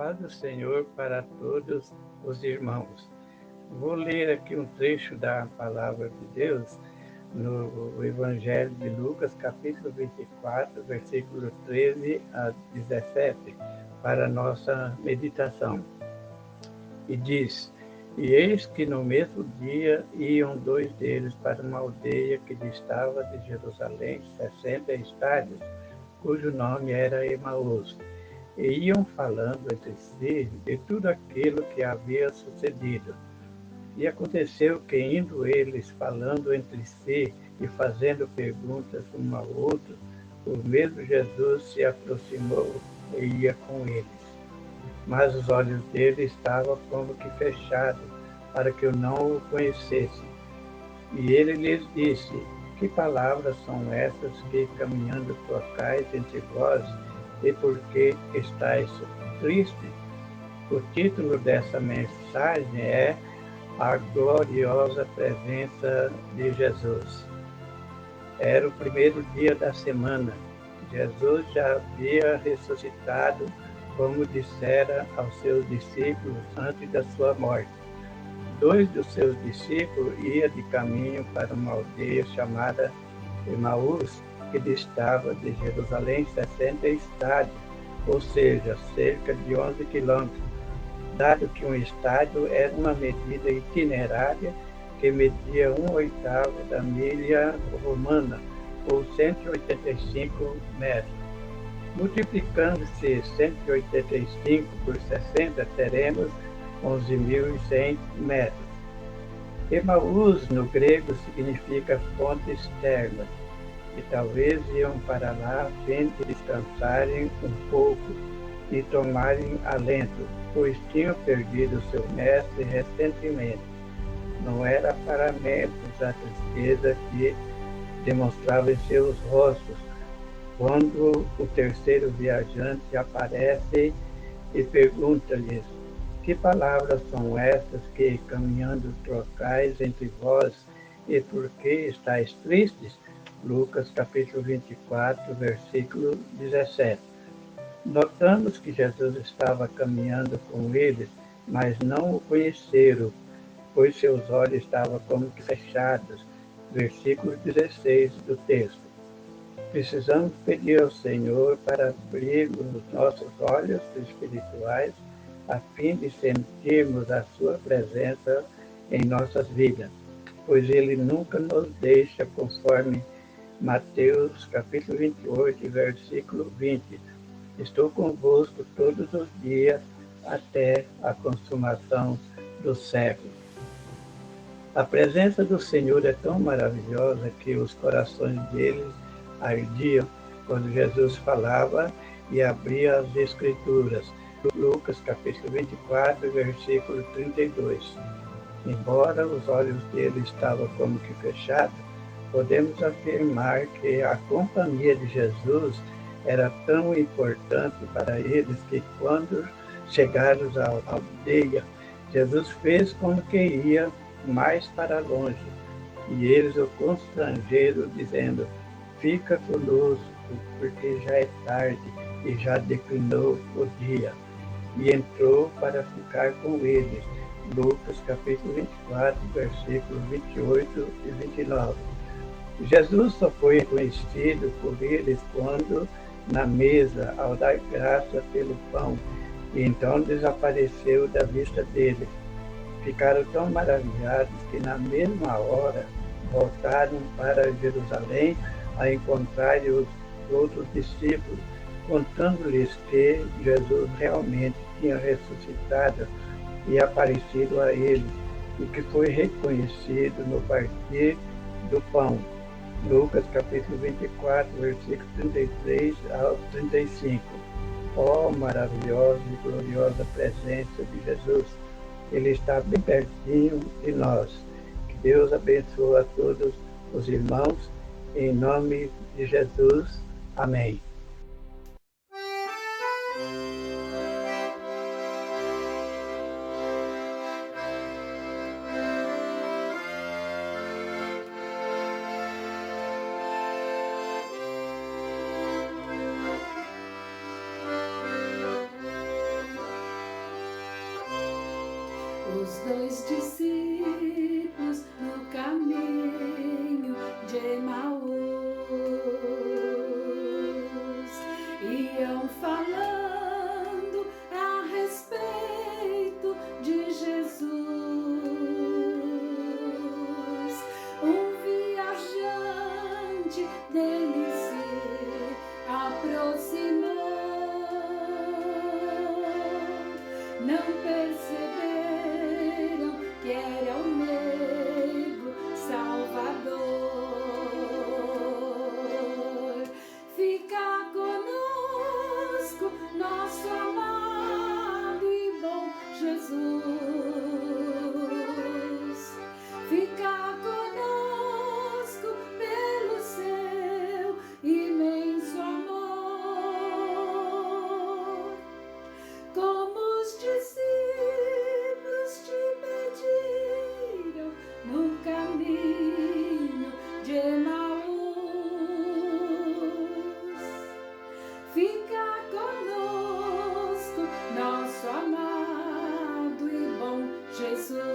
paz do Senhor para todos os irmãos. Vou ler aqui um trecho da palavra de Deus no Evangelho de Lucas, capítulo 24, versículo 13 a 17, para a nossa meditação. E diz: E eis que no mesmo dia iam dois deles para uma aldeia que distava de Jerusalém 60 estádios, cujo nome era Emaús, e iam falando entre si de tudo aquilo que havia sucedido. E aconteceu que, indo eles falando entre si e fazendo perguntas um ao outro, o mesmo Jesus se aproximou e ia com eles. Mas os olhos dele estavam como que fechados, para que eu não o conhecesse. E ele lhes disse: Que palavras são essas que, caminhando, trocais entre vós, e por que estáis tristes? O título dessa mensagem é A Gloriosa Presença de Jesus. Era o primeiro dia da semana. Jesus já havia ressuscitado, como dissera aos seus discípulos antes da sua morte. Dois dos seus discípulos iam de caminho para uma aldeia chamada Emaús, que distava de Jerusalém 60 estádios, ou seja, cerca de 11 quilômetros, dado que um estádio era uma medida itinerária que media 1/8 da milha romana, ou 185 metros. Multiplicando-se 185 por 60, teremos 11.100 metros. Emaús, no grego, significa fontes termas, e talvez iam para lá a fim de descansarem um pouco e tomarem alento, pois tinham perdido seu mestre recentemente. Não era para menos a tristeza que demonstrava em seus rostos, quando o terceiro viajante aparece e pergunta-lhes: Que palavras são estas que, caminhando, trocais entre vós, e por que estáis tristes? Lucas capítulo 24, versículo 17. Notamos que Jesus estava caminhando com eles, mas não o conheceram, pois seus olhos estavam como que fechados. Versículo 16 do texto. Precisamos pedir ao Senhor para abrir os nossos olhos espirituais, a fim de sentirmos a sua presença em nossas vidas, pois Ele nunca nos deixa, conforme Mateus capítulo 28, versículo 20. Estou convosco todos os dias até a consumação do século. A presença do Senhor é tão maravilhosa que os corações deles ardiam quando Jesus falava e abria as Escrituras. Lucas capítulo 24, versículo 32. Embora os olhos dele estavam como que fechados, podemos afirmar que a companhia de Jesus era tão importante para eles que, quando chegaram à aldeia, Jesus fez como que ia mais para longe, e eles o constrangeram, dizendo: Fica conosco, porque já é tarde e já declinou o dia. E entrou para ficar com eles. Lucas capítulo 24, versículos 28 e 29. Jesus só foi reconhecido por eles quando, na mesa, ao dar graça pelo pão, e então desapareceu da vista deles. Ficaram tão maravilhados que, na mesma hora, voltaram para Jerusalém a encontrar os outros discípulos, contando-lhes que Jesus realmente tinha ressuscitado e aparecido a eles, e que foi reconhecido no partir do pão. Lucas capítulo 24, versículo 33 ao 35. Ó maravilhosa e gloriosa presença de Jesus! Ele está bem pertinho de nós. Que Deus abençoe a todos os irmãos, em nome de Jesus. Amém. Os dois discípulos no caminho de Emaús iam falando a respeito de Jesus. Um viajante dele se aproximou, não perceberam que era o meigo Salvador. Fica conosco, nosso amado e bom Jesus. Fica conosco pelo seu imenso amor. Como os discípulos te pediram no caminho de Emaús, fica conosco, nosso amado e bom Jesus.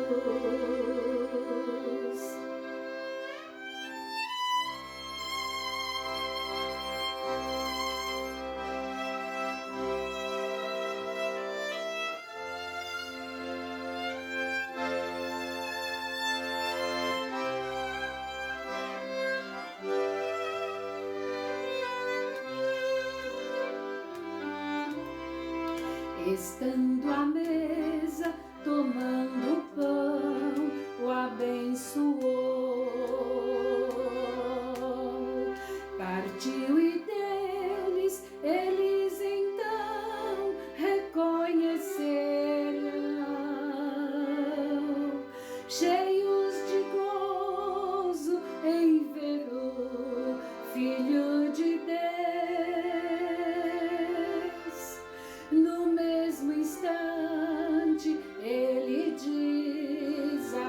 Estando à mesa, tomando o pão, o abençoou, partiu e deu-lhes, eles então reconheceram, cheios de gozo em ver o Filho de Deus. No mesmo instante ele desapareceu.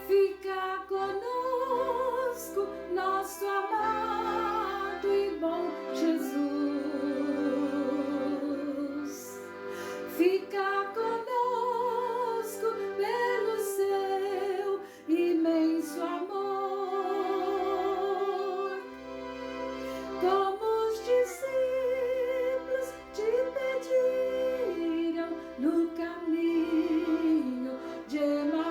Fica conosco, nosso amado e bom Jesus. Fica conosco pelo seu imenso amor. Como os discípulos te pediram no caminho de Emaús,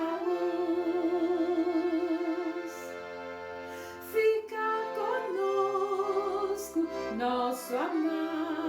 fica conosco, nosso amado